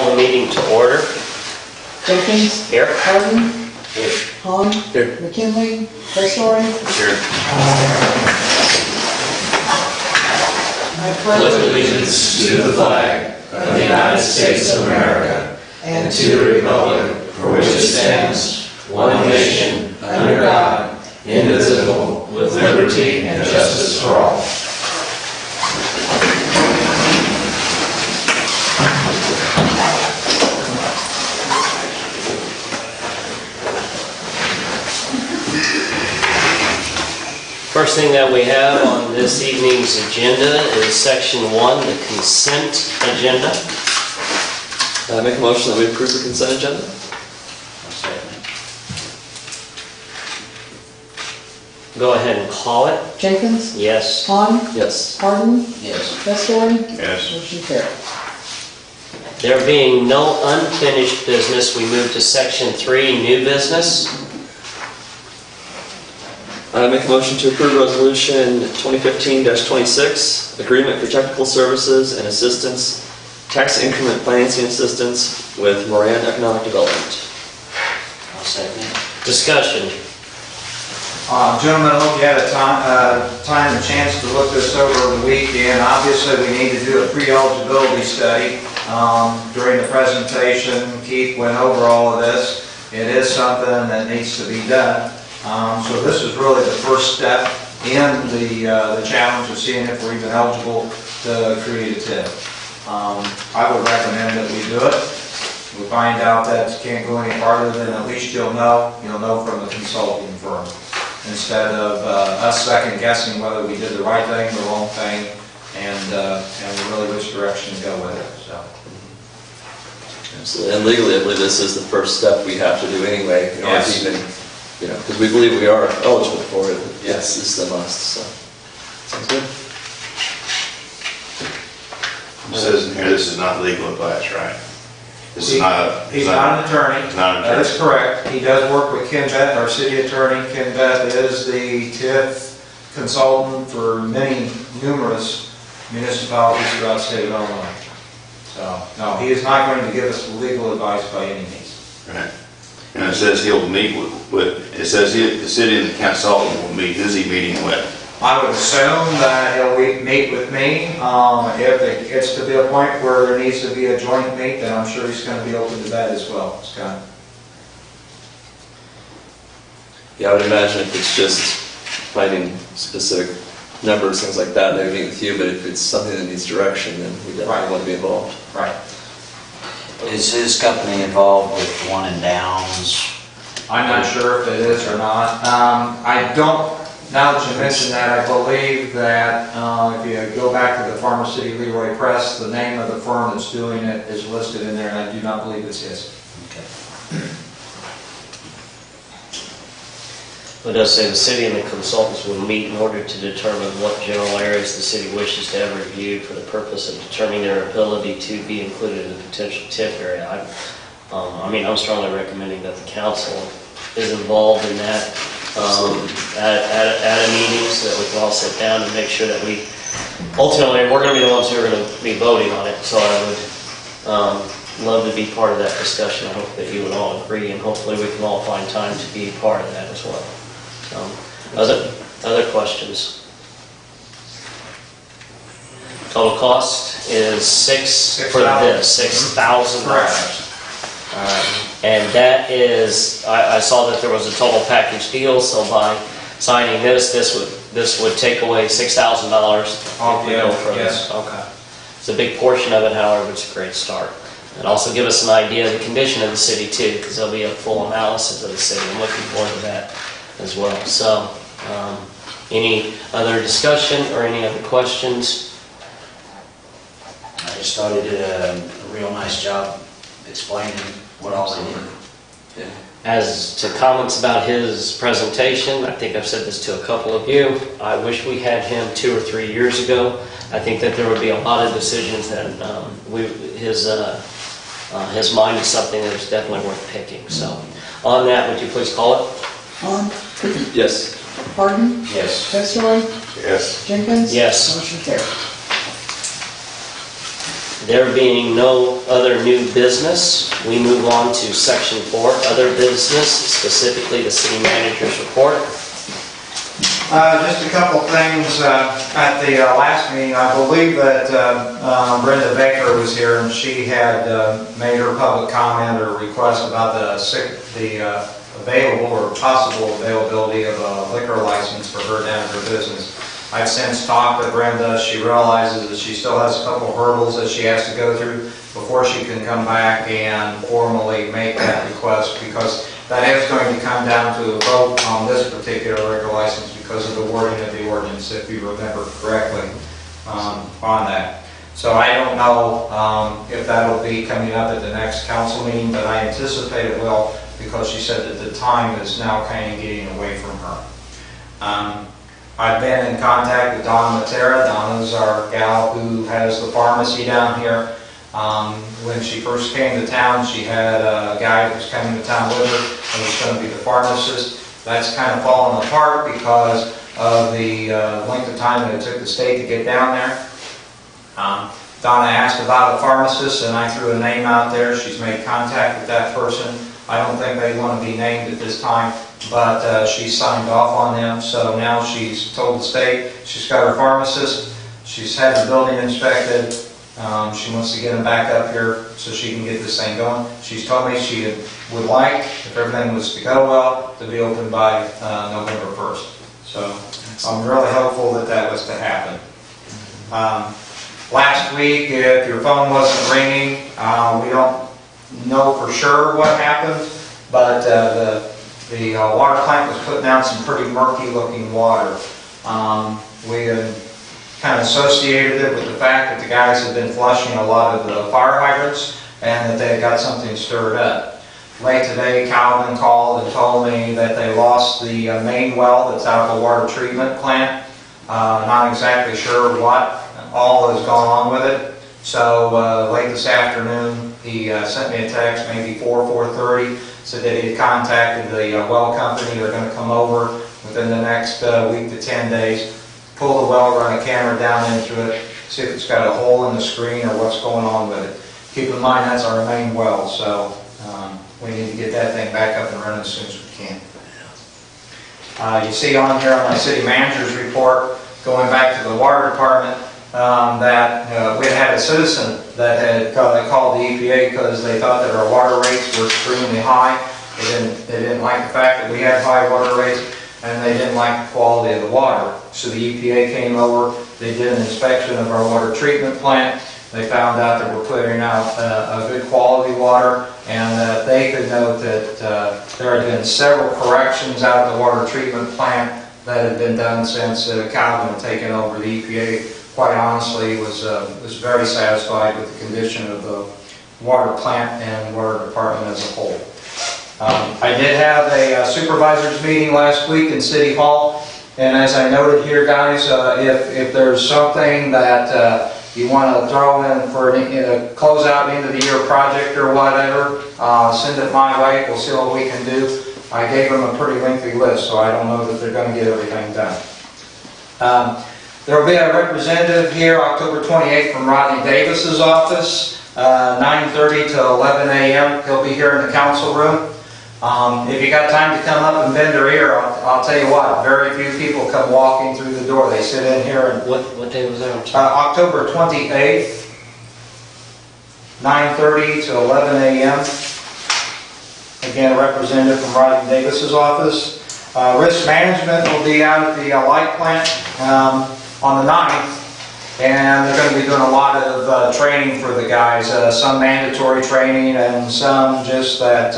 call the meeting to order. Jenkins. Here. Harden. Here. Hahn. Here. McKinley. Pastore. Here. I pledge allegiance to the flag of the United States of America and to the republic for which it stands, one nation, under God, indivisible, with liberty and justice for all. First thing that we have on this evening's agenda is section 1, the consent agenda. I make a motion that we approve the consent agenda. Go ahead and call it. Jenkins. Yes. Hahn. Yes. Harden. Yes. Pastore. Yes. Motion carried. There being no unfinished business, we move to section 3, new business. I make a motion to approve resolution 2015-26, agreement for technical services and assistance, tax increment financing assistance with Moran Economic Development. I'll second it. Discussion. Gentlemen, I hope you had a time and chance to look this over the weekend. Obviously, we need to do a pre-eligibility study. During the presentation, Keith went over all of this. It is something that needs to be done. So this is really the first step in the challenge of seeing if we're even eligible to create a TIF. I would recommend that we do it. We find out that it can't go any farther, then at least you'll know from the consulting firm, instead of us second guessing whether we did the right thing, the wrong thing, and really which direction to go with it. So. Absolutely. And legally, I believe this is the first step we have to do anyway. In order Yes. to even, because we believe we are eligible for it. Yes. It's a must. So, sounds good. It says in here, this is not legal advice, right? This is not. He's not an attorney. He's not an attorney. That is correct. He does work with Ken Beth, our city attorney. Ken Beth is the TIF consultant for numerous municipalities throughout the state of Illinois. So, no, he is not going to give us legal advice by any means. Right. And it says he'll meet it says the city and the consultant will meet. Who's he meeting with? I would assume that he'll meet with me. If it gets to be a point where there needs to be a joint meet, then I'm sure he's going to be open to that as well, Scott. Yeah, I would imagine if it's just finding specific numbers, things like that, they would meet with you. But if it's something that needs direction, then we definitely want to be involved. Right. Is his company involved with one in Downs? I'm not sure if it is or not. I don't, now that you mention that, I believe that if you go back to the Farmer City Leroy Press, the name of the firm that's doing it is listed in there, and I do not believe it's his. Okay. It does say the city and the consultants will meet in order to determine what general areas the city wishes to have reviewed for the purpose of determining their ability to be included in the potential TIF area. I'm strongly recommending that the council is involved in that at a meeting so that we can all sit down and make sure that ultimately, we're going to be the ones who are going to be voting on it. So I would love to be part of that discussion. I hope that you would all agree, and hopefully we can all find time to be part of that as well. Other questions? Total cost is $6,000. Correct. And that is, I saw that there was a total package deal, so by signing this would take away $6,000 off the bill for this. Yes. Okay. It's a big portion of it, however, it's a great start. And also give us an idea of the condition of the city too, because there'll be a full analysis of the city. I'm looking forward to that as well. So, any other discussion or any other questions? I just thought he did a real nice job explaining what all they did. Yeah. As to comments about his presentation, I think I've said this to a couple of you. I wish we had him 2 or 3 years ago. I think that there would be a lot of decisions that his mind is something that is definitely worth picking. So, on that, would you please call it? Hahn. Yes. Harden. Yes. Pastore. Yes. Jenkins. Yes. Motion carried. There being no other new business, we move on to section 4, other business, specifically the city manager's report. Just a couple things. At the last meeting, I believe that Brenda Baker was here, and she had made her public comment or request about the available or possible availability of a liquor license for her down at her business. I've since talked with Brenda. She realizes that she still has a couple hurdles that she has to go through before she can come back and formally make that request, because that is going to come down to a vote on this particular liquor license because of the wording of the ordinance, if you remember correctly, on that. So I don't know if that'll be coming up at the next council meeting, but I anticipate it will, because she said that the time is now kind of getting away from her. I've been in contact with Donna Matera. Donna's our gal who has the pharmacy down here. When she first came to town, she had a guy that was coming to town with her and was going to be the pharmacist. That's kind of fallen apart because of the length of time that it took the state to get down there. Donna asked about a pharmacist, and I threw a name out there. She's made contact with that person. I don't think they want to be named at this time, but she signed off on them. So now she's told the state she's got her pharmacist. She's had the building inspected. She wants to get him back up here so she can get this thing going. She's told me she would like, if everything was to go well, to be open by November 1st. So I'm really hopeful that that was to happen. Last week, if your phone wasn't ringing, we don't know for sure what happened, but the water plant was putting out some pretty murky looking water. We kind of associated it with the fact that the guys had been flushing a lot of the fire hydrants and that they had got something stirred up. Late today, Calvin called and told me that they lost the main well that's out of the water treatment plant. Not exactly sure what all has gone on with it. So late this afternoon, he sent me a text, maybe 4:30, said that he had contacted the well company. They're going to come over within the next week to 10 days, pull the well, run a camera down into it, see if it's got a hole in the screen or what's going on with it. Keep in mind that's our main well, so we need to get that thing back up and running as soon as we can. You see on here on my city manager's report, going back to the water department, that we had a citizen that had called the EPA because they thought that our water rates were extremely high. They didn't like the fact that we had high water rates, and they didn't like the quality of the water. So the EPA came over, they did an inspection of our water treatment plant. They found out that we're putting out a good quality water, and that they could note that there had been several corrections out of the water treatment plant that had been done since Calvin had taken over. The EPA, quite honestly, was very satisfied with the condition of the water plant and water department as a whole. I did have a supervisors meeting last week in City Hall, and as I noted here, guys, if there's something that you want to throw in for a closeout end of the year project or whatever, send it my way. We'll see what we can do. I gave them a pretty lengthy list, so I don't know that they're going to get everything done. There will be a representative here October 28th from Rodney Davis's office, 9:30 to 11 a.m. He'll be here in the council room. If you got time to come up and bend your ear, I'll tell you what, very few people come walking through the door. They sit in here. And What day was that? October 28th, 9:30 to 11 a.m. Again, a representative from Rodney Davis's office. Risk management will be out at the light plant on the 9th, and they're going to be doing a lot of training for the guys, some mandatory training and some just that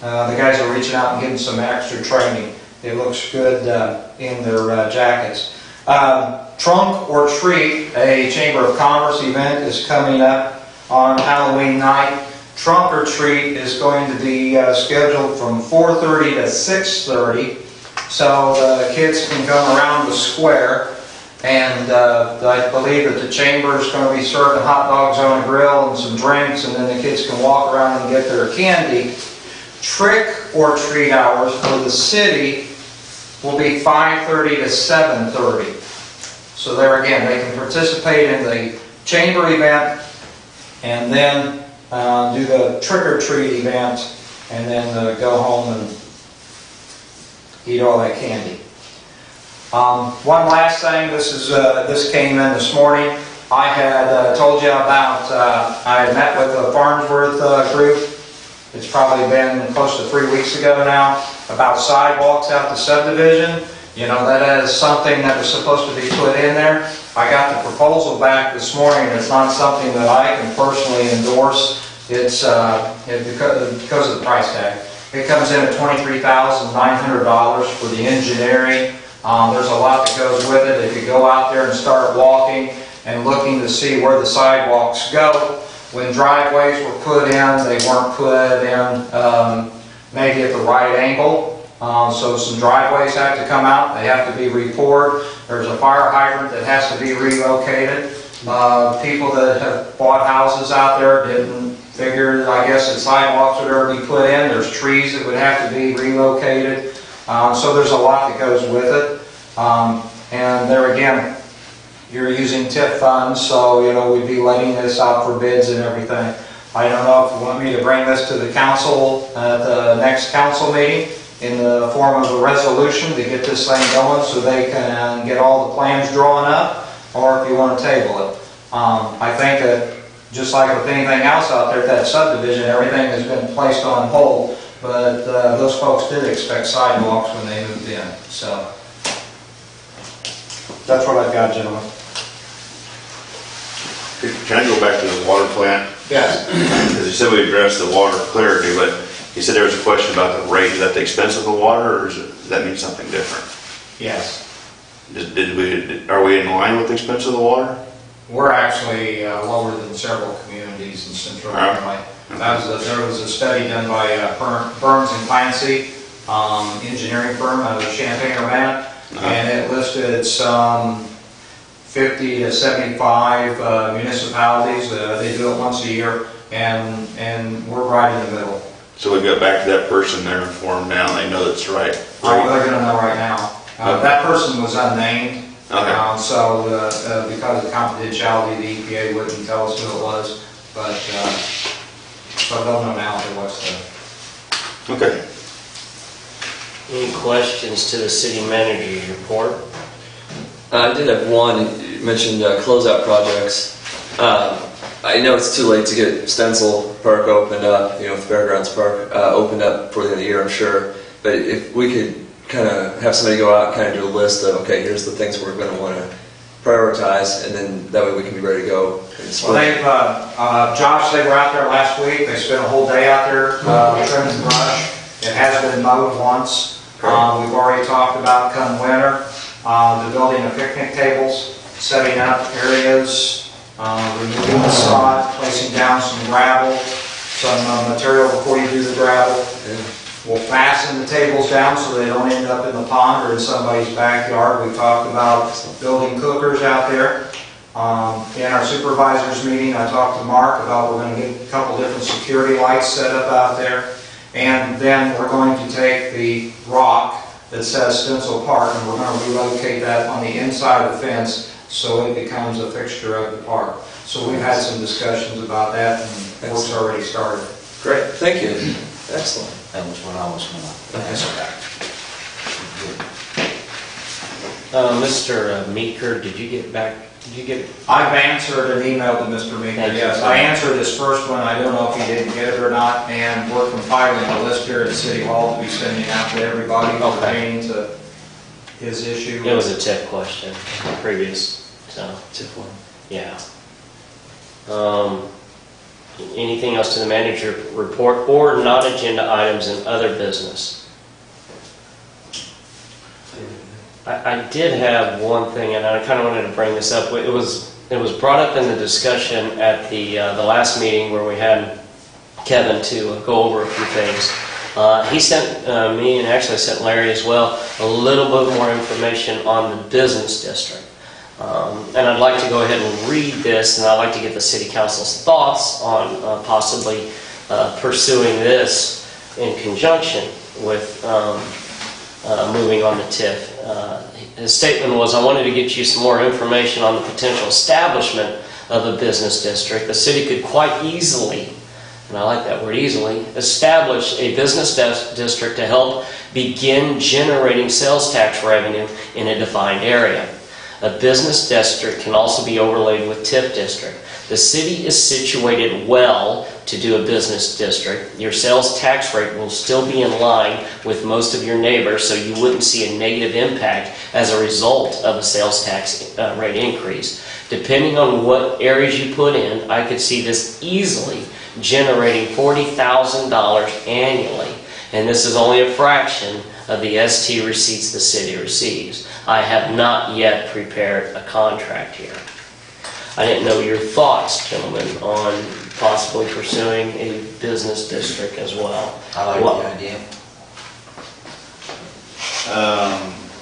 the guys are reaching out and getting some extra training. It looks good in their jackets. Trunk or Treat, a Chamber of Commerce event, is coming up on Halloween night. Trunk or Treat is going to be scheduled from 4:30 to 6:30, so the kids can come around the square. And I believe that the chamber is going to be serving hot dogs on a grill and some drinks, and then the kids can walk around and get their candy. Trick or treat hours for the city will be 5:30 to 7:30. So there again, they can participate in the chamber event and then do the trick or treat event, and then go home and eat all that candy. One last thing, this came in this morning. I had told you about, I had met with the Farnsworth group. It's probably been close to 3 weeks ago now, about sidewalks out the subdivision. You know, that is something that was supposed to be put in there. I got the proposal back this morning. It's not something that I can personally endorse. It's because of the price tag. It comes in at $23,900 for the engineering. There's a lot that goes with it. If you go out there and start walking and looking to see where the sidewalks go, when driveways were put in, they weren't put in maybe at the right angle. So some driveways have to come out. They have to be repoured. There's a fire hydrant that has to be relocated. People that have bought houses out there didn't figure, I guess, that sidewalks would ever be put in. There's trees that would have to be relocated. So there's a lot that goes with it. And there again, you're using TIF funds, so you know we'd be letting this out for bids and everything. I don't know if you want me to bring this to the council at the next council meeting in the form of a resolution to get this thing going so they can get all the plans drawn up, or if you want to table it. I think that just like with anything else out there at that subdivision, everything has been placed on hold, but those folks did expect sidewalks when they moved in. So that's what I've got, gentlemen. Can I go back to the water plant? Yes. Because you said we addressed the water clarity, but you said there was a question about the rate. Is that the expense of the water, or does that mean something different? Yes. Are we in line with the expense of the water? We're actually lower than several communities in Central Illinois. There was a study done by Burns and Clancy, engineering firm out of Champaign-Urbana, and it listed some 50 to 75 municipalities. They do it once a year, and we're right in the middle. So we go back to that person there and inform now, they know that's right. They're going to know right now. That person was unnamed. Okay. So because of confidentiality, the EPA wouldn't tell us who it was, but they'll know now who it was. Okay. Any questions to the city manager's report? I did have one. You mentioned closeout projects. I know it's too late to get Stencil Park opened up, you know, Fairgrounds Park opened up for the end of the year, I'm sure. But if we could kind of have somebody go out and kind of do a list of, okay, here's the things we're going to want to prioritize, and then that way we can be ready to go. Well, they've, Josh, they were out there last week. They spent a whole day out there trimming brush. It has been mowed once. We've already talked about come winter, the building of picnic tables, setting up areas, removing the sod, placing down some gravel, some material before you do the gravel. Yeah. We'll fasten the tables down so they don't end up in the pond or in somebody's backyard. We talked about building cookers out there. In our supervisors meeting, I talked to Mark about we're going to get a couple different security lights set up out there. And then we're going to take the rock that says Stencil Park and we're going to relocate that on the inside of the fence so it becomes a fixture of the park. So we've had some discussions about that and work's already started. Great, thank you. Excellent. That was what I was going to ask about. Mr. Meeker, did you get I've answered an email to Mr. Meeker, Thank you. yes. I answered his first one, I don't know if he didn't get it or not, and we're compiling a list here at City Hall to be sending out to everybody pertaining to his issue. It was a tip question, previous, so, Tip one. yeah. Anything else to the manager report or non-agenda items and other business? I did have one thing, and I kind of wanted to bring this up. It was brought up in the discussion at the last meeting where we had Kevin to go over a few things. He sent me, and actually sent Larry as well, a little bit more information on the business district. And I'd like to go ahead and read this, and I'd like to get the City Council's thoughts on possibly pursuing this in conjunction with moving on to TIF. His statement was, I wanted to get you some more information on the potential establishment of a business district, the city could quite easily, and I like that word easily, establish a business district to help begin generating sales tax revenue in a defined area. A business district can also be overlaid with TIF district. The city is situated well to do a business district. Your sales tax rate will still be in line with most of your neighbors, so you wouldn't see a negative impact as a result of a sales tax rate increase. Depending on what areas you put in, I could see this easily generating $40,000 annually, and this is only a fraction of the ST receipts the city receives. I have not yet prepared a contract here. I didn't know your thoughts, gentlemen, on possibly pursuing a business district as well. I like the idea.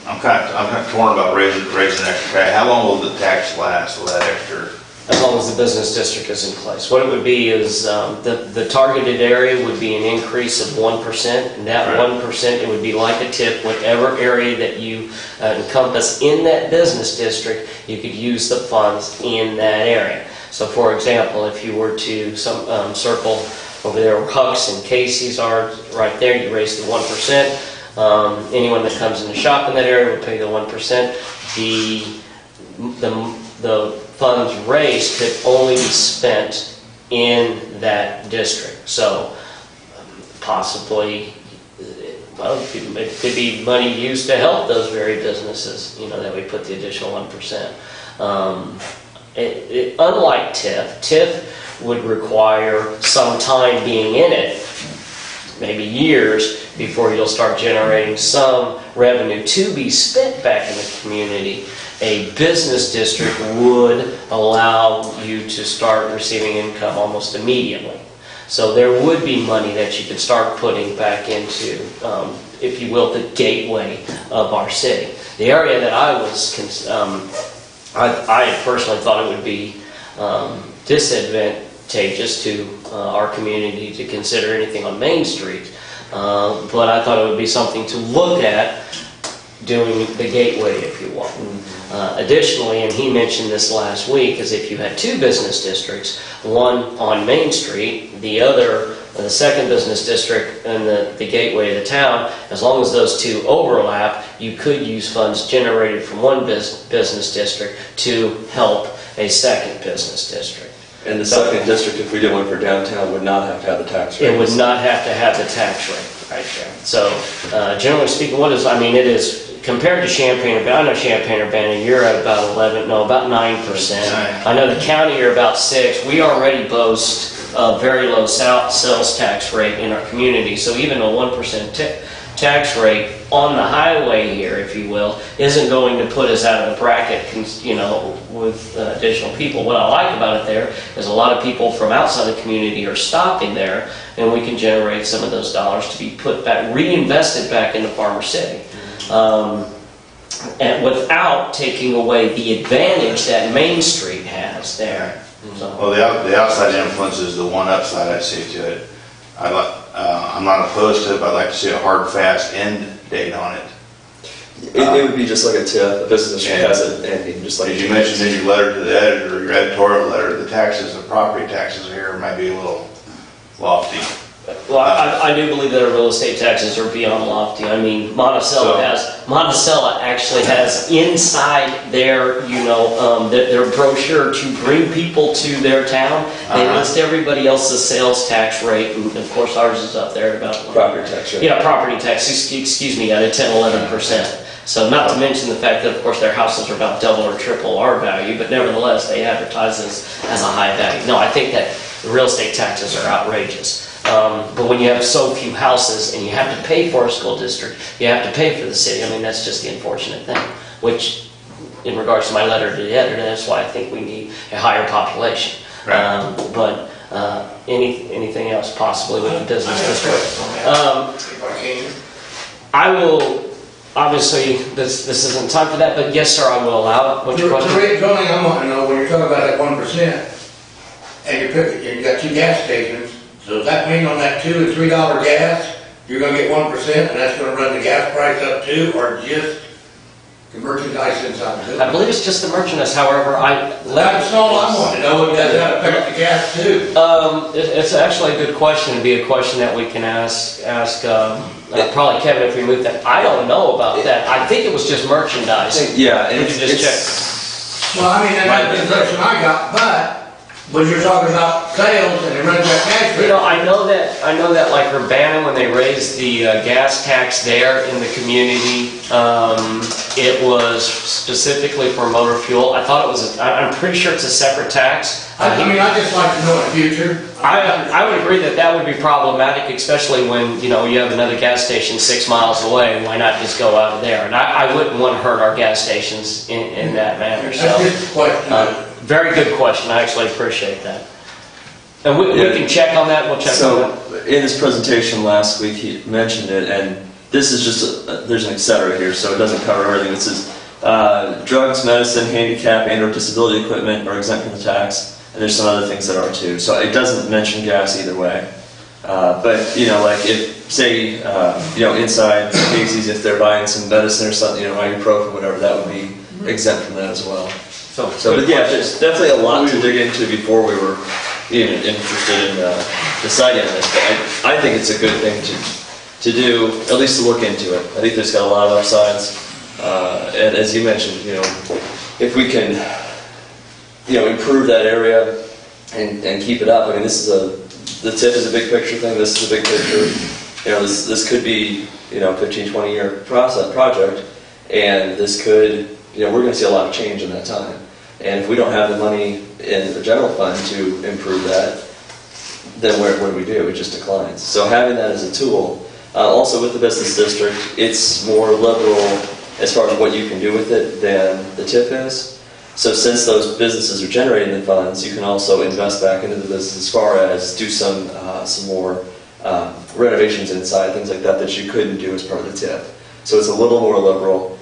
I'm kind of torn about raising extra tax. How long will the tax last? Will that extra? As long as the business district is in place. What it would be is the targeted area would be an increase of 1%, and that Right. 1%, it would be like a tip. Whatever area that you encompass in that business district, you could use the funds in that area. So for example, if you were to circle over there where Huck's and Casey's are, right there, you raise the 1%. Anyone that comes in to shop in that area would pay the 1%. The funds raised could only be spent in that district. So possibly, well, it could be money used to help those very businesses, that we put the additional 1%. Unlike TIF would require some time being in it, maybe years, before you'll start generating some revenue to be spent back in the community. A business district would allow you to start receiving income almost immediately. So there would be money that you could start putting back into, if you will, the gateway of our city. The area that I was, I personally thought it would be disadvantageous to our community to consider anything on Main Street. But I thought it would be something to look at doing the gateway, if you will. Additionally, and he mentioned this last week, is if you had two business districts, one on Main Street, the other, the second business district, and the gateway of the town, as long as those two overlap, you could use funds generated from one business district to help a second business district. And the second district, if we did one for downtown, would not have to have the tax rate. It would not have to have the tax rate right there. So, generally speaking, it is, compared to Champaign-Urbana, I know Champaign-Urbana, you're at about about 9%. I know the county are about 6%. We already boast a very low sales tax rate in our community, so even a 1% tax rate on the highway here, if you will, isn't going to put us out of the bracket, with additional people. What I like about it there is a lot of people from outside the community are stopping there, and we can generate some of those dollars to be put back, reinvested back into Farmer City. And without taking away the advantage that Main Street has there. So, Well, the outside influence is the one upside I see to it. I'm not opposed to it, but I'd like to see a hard, fast end date on it. It would be just like a TIF, a business district Yeah. has an ending, just like. As you mentioned in your letter to the editor, your editorial letter, the property taxes here might be a little lofty. well, I do believe that our real estate taxes are beyond lofty. I mean, Monticello actually has inside their, their brochure to bring people to their town. They list everybody else's sales tax rate, and of course ours is up there at about Property tax rate. Yeah, property tax, excuse me, at a 10-11%. So not to mention the fact that, of course, their houses are about double or triple our value, but nevertheless, they advertise this as a high value. No, I think that the real estate taxes are outrageous. But when you have so few houses and you have to pay for a school district, you have to pay for the city. I mean, that's just the unfortunate thing, which, in regards to my letter to the editor, that's why I think we need a higher population. Right. But anything else possibly with the business district? If I can. I will, obviously, this isn't time for that, but yes, sir, I will allow it. What's your The question? rate zoning, I want to know, when you're talking about that 1%, and you got two gas stations, so does that mean on that $2 and $3 gas, you're gonna get 1%, and that's gonna run the gas price up too, or just merchandise inside the I building? believe it's just the merchandise, however, That's all I want to know, does that affect the gas too? It's actually a good question, it'd be a question that we can ask probably Kevin if we move that. I don't know about that, I think it was just merchandise. Yeah, and We can just it's, Well, I mean, that's the impression I got, but when you're talking about sales and it runs that cash You know, register. I know that like Urbana, when they raised the gas tax there in the community, it was specifically for motor fuel. I thought it was, I'm pretty sure it's a separate tax. I mean, I just like to know in the future. I would agree that that would be problematic, especially when, you know, you have another gas station 6 miles away. Why not just go out of there? And I wouldn't want to hurt our gas stations in that manner, so. That's just a question. Very good question, I actually appreciate that. And we can check on that, we'll check on that. so in his presentation last week, he mentioned it, and this is just, there's an et cetera here, so it doesn't cover everything. It says, drugs, medicine, handicap, and/or disability equipment are exempt from the tax, and there's some other things that are too. So it doesn't mention gas either way. But, you know, like if, say, you know, inside Casey's, if they're buying some medicine or something, you know, ibuprofen, whatever, that would be exempt from that as well. So, but yeah, there's definitely a lot to dig into before we were even interested in deciding on this. But I think it's a good thing to do, at least to look into it. I think there's got a lot of upsides. And as you mentioned, you know, if we can, you know, improve that area and keep it up. I mean, the TIF is a big picture thing. This is a big picture. You know, this could be, you know, 15, 20 year project, and this could, you know, we're going to see a lot of change in that time. And if we don't have the money in the general fund to improve that, then what do we do? It just declines. So having that as a tool, also with the business district, it's more liberal as far as what you can do with it than the TIF is. So since those businesses are generating the funds, you can also invest back into the business as far as do some more renovations inside, things like that that you couldn't do as part of the TIF. So it's a little more liberal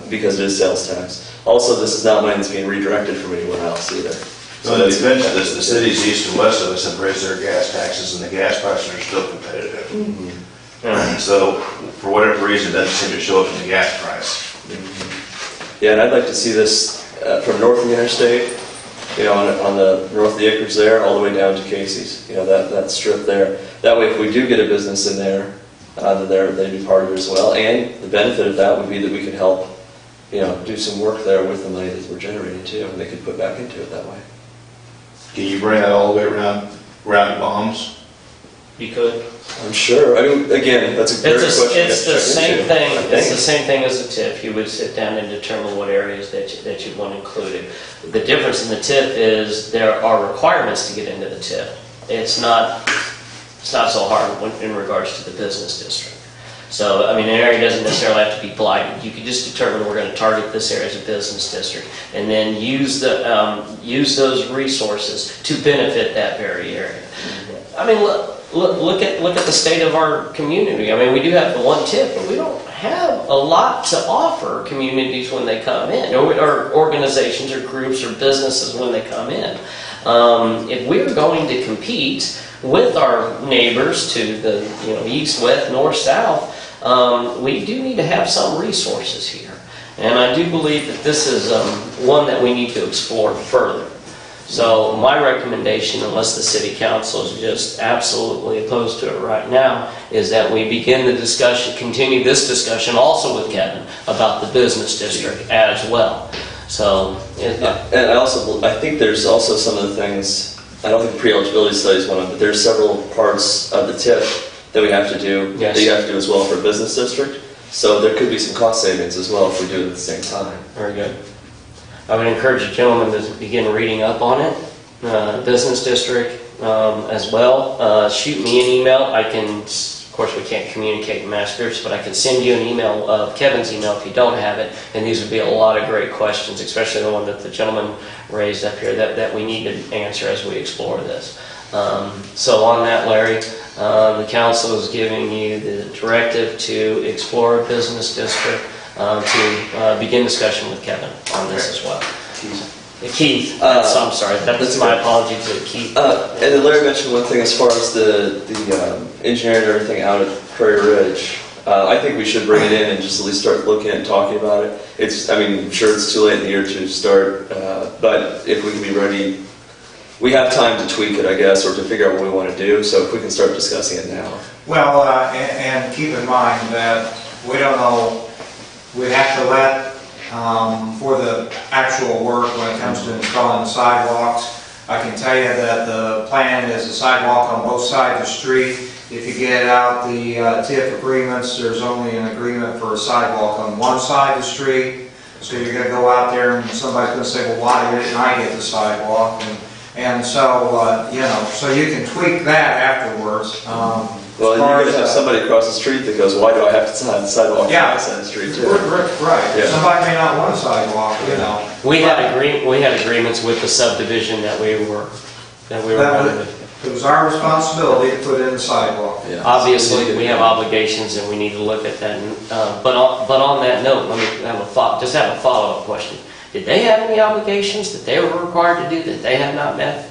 because it is sales tax. Also, this is not money that's being redirected from anywhere else either. So in the event of this, the cities east and west of us have raised their gas taxes and the gas prices are still competitive. Yeah. So for whatever reason, it doesn't seem to show up in the gas price. Yeah, and I'd like to see this from north of the interstate, you know, on the north of the acres there, all the way down to Casey's, you know, that strip there. That way, if we do get a business in there, then they'd be part of it as well. And the benefit of that would be that we could help, you know, do some work there with the money that we're generating too, and they could put back into it that way. Can you bring that all the way around bombs? You could. I'm sure. I mean, again, that's a great question. It's the same thing, I it's the think. same thing as a TIF. You would sit down and determine what areas that you'd want included. The difference in the TIF is there are requirements to get into the TIF. It's not so hard in regards to the business district. So, I mean, an area doesn't necessarily have to be blighted. You could just determine we're going to target this area as a business district, and then use those resources to benefit that very area. I mean, look at the state of our community. I mean, we do have the one TIF, but we don't have a lot to offer communities when they come in, or organizations or groups or businesses when they come in. If we're going to compete with our neighbors to the east, west, north, south, we do need to have some resources here. And I do believe that this is one that we need to explore further. So my recommendation, unless the city council is just absolutely opposed to it right now, is that we begin the discussion, continue this discussion also with Kevin about the business district as well. So, And I think there's also some of the things, I don't think pre-eligibility studies one of them, but there's several parts of the TIF that we have to do, Yes. that you have to do as well for a business district. So there could be some cost savings as well if we do it at the same time. very good. I would encourage the gentleman to begin reading up on it, business district as well. Shoot me an email. I can, of course we can't communicate in mass groups, but I can send you an email of Kevin's email if you don't have it. And these would be a lot of great questions, especially the one that the gentleman raised up here that we need to answer as we explore this. So on that, Larry, the council is giving you the directive to explore a business district, to begin discussion with Kevin on this as well. Keith, I'm sorry, that's my apology to Keith. And then Larry mentioned one thing as far as the engineering and everything out at Prairie Ridge. I think we should bring it in and just at least start looking and talking about it. I'm sure it's too late in the year to start, but if we can be ready, we have time to tweak it, I guess, or to figure out what we want to do, so if we can start discussing it now. Well, and keep in mind that we don't know, we have to let, for the actual work when it comes to installing the sidewalks, I can tell you that the plan is a sidewalk on both sides of the street. If you get out the TIF agreements, there's only an agreement for a sidewalk on one side of the street. So you're going to go out there and somebody's going to say, well, why didn't I get the sidewalk? And so, so you can tweak that afterwards. Well, you're going to have somebody across the street that goes, why do I have to sign the sidewalk on Yeah. the side of the street too? Right. Yeah. Somebody may not want a running, you know. We had agreements with the subdivision that we were running with. It was our responsibility to put in the sidewalk. Yeah. Obviously, we have obligations and we need to look at that. But on that note, let me have a follow-up question. Did they have any obligations that they were required to do that they have not met?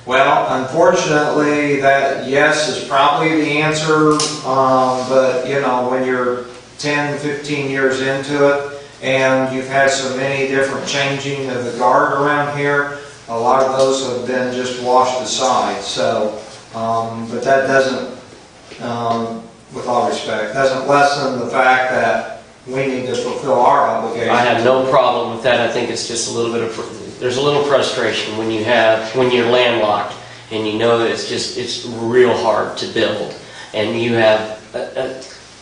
Well, unfortunately, that yes is probably the answer, but you know, when you're 10, 15 years into it, and you've had so many different changing of the guard around here, a lot of those have been just washed aside. So, but that doesn't, with all respect, doesn't lessen the fact that we need to fulfill our obligations. I have no problem with that. I think it's just a little bit of, there's a little frustration when you're landlocked and you know that it's real hard to build. And you have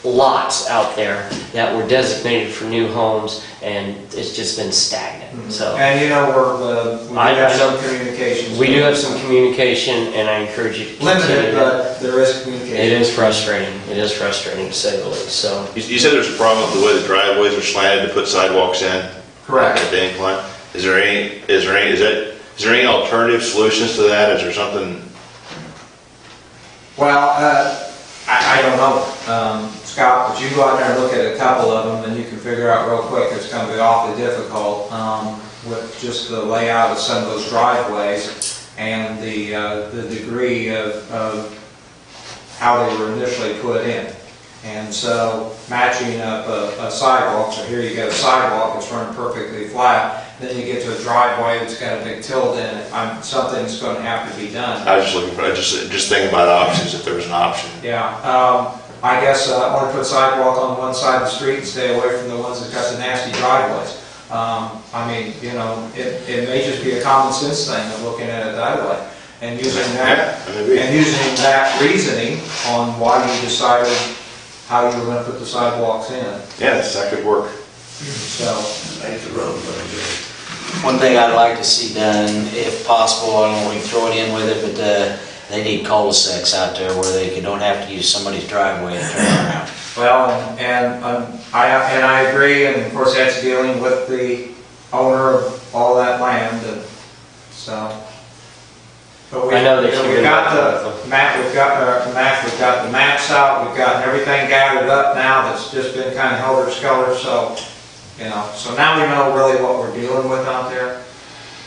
lots out there that were designated for new homes and it's just been stagnant. So And you know, we do have some communications. we do have some communication and I encourage you to continue Limited, that. but there is communication. It is frustrating. It is frustrating to say the least. So You said there's a problem with the way the driveways are slanted to put sidewalks in? Correct. At the incline? Is there any alternative solutions to that? Is there something? Well, I don't know, Scott, but you go out there and look at a couple of them and you can figure out real quick it's going to be awfully difficult with just the layout of some of those driveways and the degree of how they were initially put in. And so matching up a sidewalk, so here you got a sidewalk that's running perfectly flat, then you get to a driveway that's got a big tilt in it, something's going to have to be done. I was just looking for, just thinking about options, if there was an option. Yeah, I guess I want to put sidewalk on one side of the street and stay away from the ones that got the nasty driveways. I mean, you know, it may just be a common sense thing of looking at it that way. And using that, Yeah, maybe. and using that reasoning on why you decided how you were going to put the sidewalks in. Yes, that could work. So, Make the road look good. One thing I'd like to see done, if possible, I don't know, we can throw it in with it, but they need cul-de-sacs out there where they don't have to use somebody's driveway to turn around. well, and I agree, and of course that's dealing with the owner of all that land, and so. But I know that you've we've been got working with the map, we've got the maps out, we've got everything gathered up now that's just been kind of helter-skelter, so, you know, so now we know really what we're dealing with out there.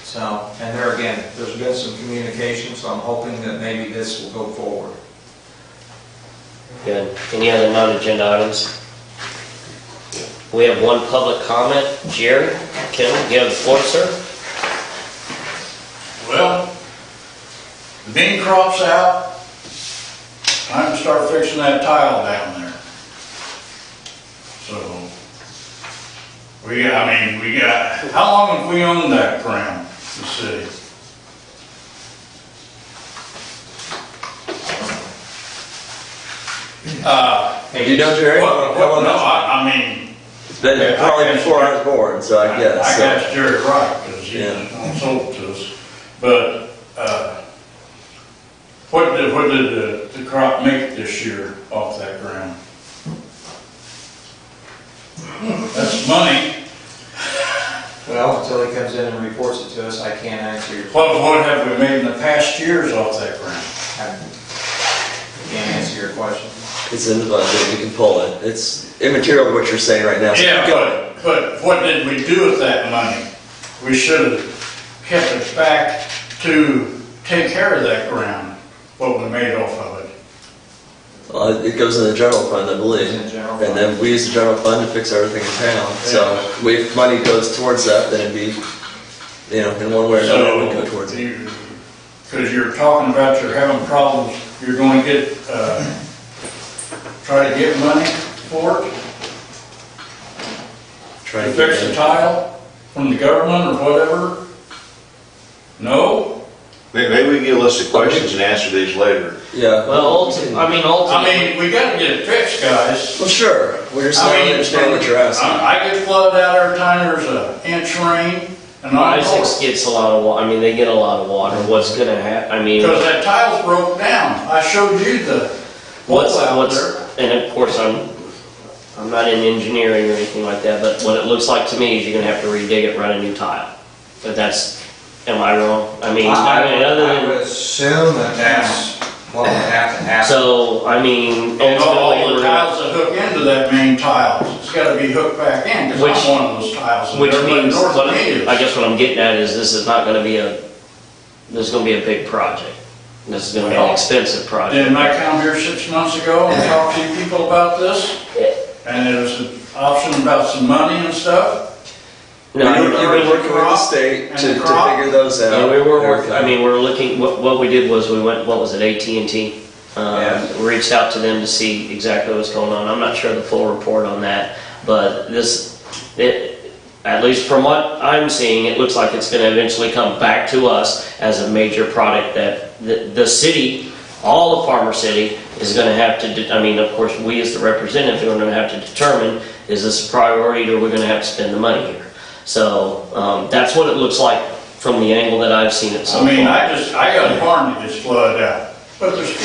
So, and there again, there's been some communication, so I'm hoping that maybe this will go forward. good. Any other non-agenda items? We have one public comment. Jerry, Kim, you have the floor, sir. Well, the bean crop's out. Time to start fixing that tile down there. So, we got, how long have we owned that ground, the city? You know, Jerry? No, I mean, It's been probably before I was born, so I guess. I so. guess Jerry right, because he Yeah. sold to us. But, what did the crop make this year off that ground? That's money. Well, until he comes in and reports it to us, I can't answer your What have we made in the past years off that ground? I can't answer your question. It's in the budget, we can pull it. It's immaterial to what you're saying right now. So Yeah, keep going. but what did we do with that money? We should have kept it back to take care of that ground, what we made off of it. It goes in the general fund, I believe. In the general And fund. then we use the general fund to fix everything in town. So if money goes towards that, then it'd be, in one way or another, it would go towards it. Because you're talking about you're having problems, you're going to get, try to get money for it? Try To to fix the get tile from the government or whatever? No? Maybe we can get a list of questions and answer these later. Yeah. Well, I ultimately, mean, we gotta get it fixed, guys. Well, sure. We're just I trying to mean, understand what you're asking. I get flooded out every time there's an inch rain, and I'm Isaacs gets a lot of water, they get a lot of water. What's gonna happen, because that tile's broke down. I showed you the hole out there. and of course, I'm not in engineering or anything like that, but what it looks like to me is you're gonna have to redig it, run a new tile. But am I wrong? I Other I than, would assume that that's what would have to happen. so, And all ultimately, the tiles that hook into that main tile, it's gotta be hooked back in, because Which- I'm one of those tiles. and which everybody means, north of me is. I guess what I'm getting at is this is not gonna be this is gonna be a big project. This is gonna be an Well, expensive project. Didn't I come here 6 months ago and talk to you people about this? And there was an option about some money and stuff? You've been working with the state to figure those out. Yeah, we were working, we're looking, what we did was we went, what was it, AT&T? Yes. We reached out to them to see exactly what's going on. I'm not sure the full report on that, but at least from what I'm seeing, it looks like it's gonna eventually come back to us as a major product that the city, all of Farmer City, is gonna have to, of course, we as the representative are gonna have to determine, is this a priority or we're gonna have to spend the money here? So, that's what it looks like from the angle that I've seen it so far. I got a farm that gets flooded out. But there's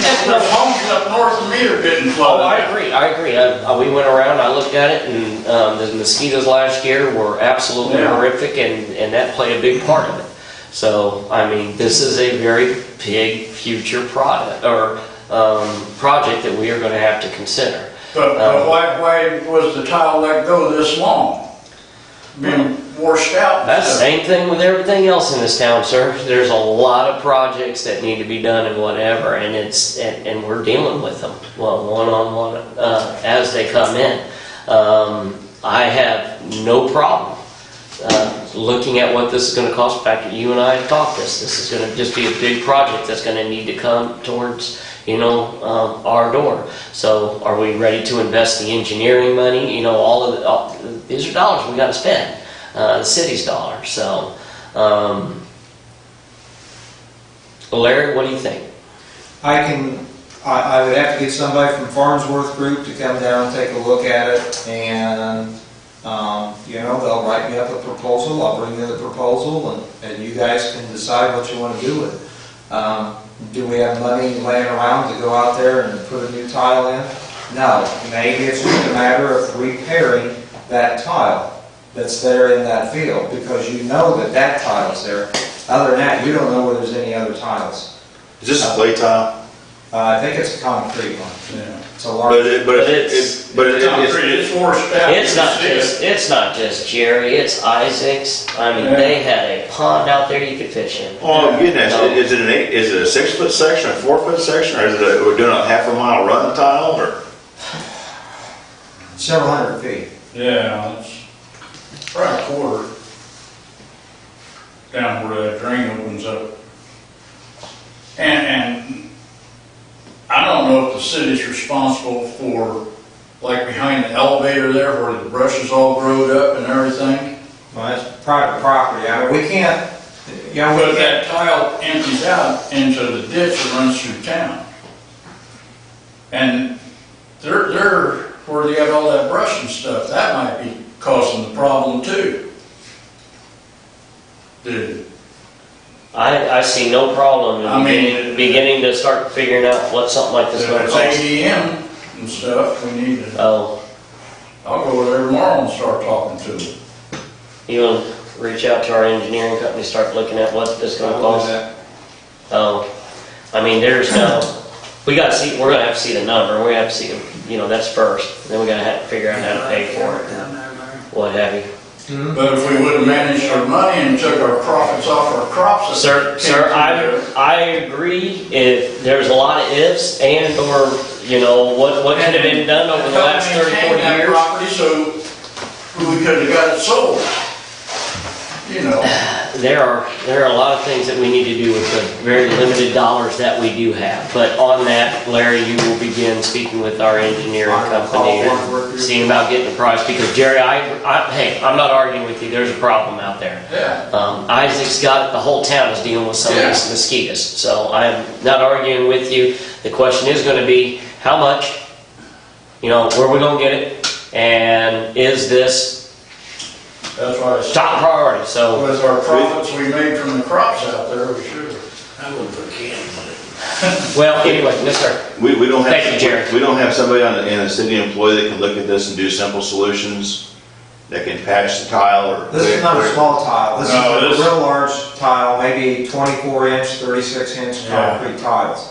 homes up north of me are getting Oh, flooded I out. agree. We went around, I looked at it, and the mosquitoes last year were absolutely Yeah. horrific, and that played a big part of it. So, this is a very big future product, or project that we are gonna have to consider. But why was the tile let go this long? Being washed out. and That's the stuff. same thing with everything else in this town, sir. There's a lot of projects that need to be done and whatever, and and we're dealing with them, one-on-one, as they come in. I have no problem, looking at what this is gonna cost. In fact, you and I have talked this is gonna just be a big project that's gonna need to come towards, our door. So are we ready to invest the engineering money? These are dollars we gotta spend, the city's dollars. So, Larry, what do you think? I would have to get somebody from Farnsworth Group to come down and take a look at it, and, they'll write me up a proposal, I'll bring you the proposal, and you guys can decide what you want to do with it. Do we have money laying around to go out there and put a new tile in? No, maybe it's just a matter of repairing that tile that's there in that field, because you know that tile's there. Other than that, you don't know where there's any other tiles. Is this a clay tile? I think it's a concrete one. Yeah. It's a large. It's washed out. It's not just Jerry, it's Isaacs. Yeah. They had a pond out there you could fish in. Oh, I'm getting that. Is it a 6-foot section, a 4-foot section, or we're doing a half-a-mile run tile, or? Several hundred feet. Yeah, it's probably a quarter down where that drain opens up. And I don't know if the city's responsible for, like behind the elevator there where the brush is all growed up and everything. Well, that's private property. We can't, But that tile empties out into the ditch that runs through town. And they're where they got all that brush and stuff, that might be causing the problem too. Dude. I see no problem in beginning to start figuring out what something like this is If going to it's cost. ADM and stuff, we need to, Oh, I'll go over there tomorrow and start talking to them. you want to reach out to our engineering company, start looking at what this is going to cost? Oh, there's no, we're going to have to see the number, we're going to have to see, that's first. Then we're going to have to figure out how to pay for it, and what have you. But if we would've managed our money and took our profits off our crops. that Sir, came sir, through there, I agree, if there's a lot of ifs and or, you know, what could have been done over the last 30, 40 that years. property, so we could've got it sold. You know, There are a lot of things that we need to do with the very limited dollars that we do have. But on that, Larry, you will begin speaking with our engineering company and seeing about getting a price. Because Jerry, hey, I'm not arguing with you, there's a problem out there. yeah. Isaac's got, the whole town is dealing with some of these mosquitoes. So I'm not arguing with you. The question is gonna be, how much? You know, where we gonna get it? And is this That's why I said, top priority? So, with our profits we made from the crops out there, we should. I wouldn't put a can on it. well, anyway, yes, sir. We don't have. Thank you, Jerry. We don't have somebody in a city employee that can look at this and do simple solutions that can patch the tile or. This is not a small tile, this No, it is is. a real large tile, maybe 24 inch, 36 inch Yeah. concrete tiles.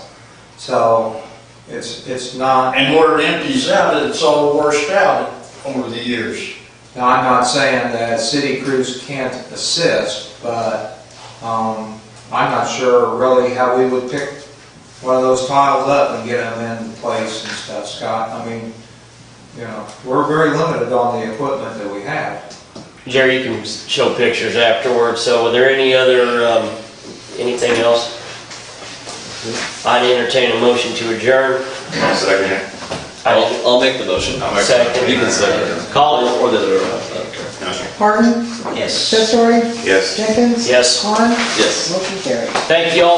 So, it's not, And where it empties out, it's all washed out over the years. now I'm not saying that city crews can't assist, but, I'm not sure really how we would pick one of those tiles up and get them in place and stuff, Scott. I mean, you know, we're very limited on the equipment that we have. Jerry, you can show pictures afterwards. So, are there any other, anything else? I'd entertain a motion to adjourn. Second it. I'll make the motion. I'll make the Second. You can second it. Call it. Or the other way around, I don't care. Okay. Pardon? Yes. Tesori? Yes. Jenkins? Yes. Klein? Yes. Motion carried. Thank you all.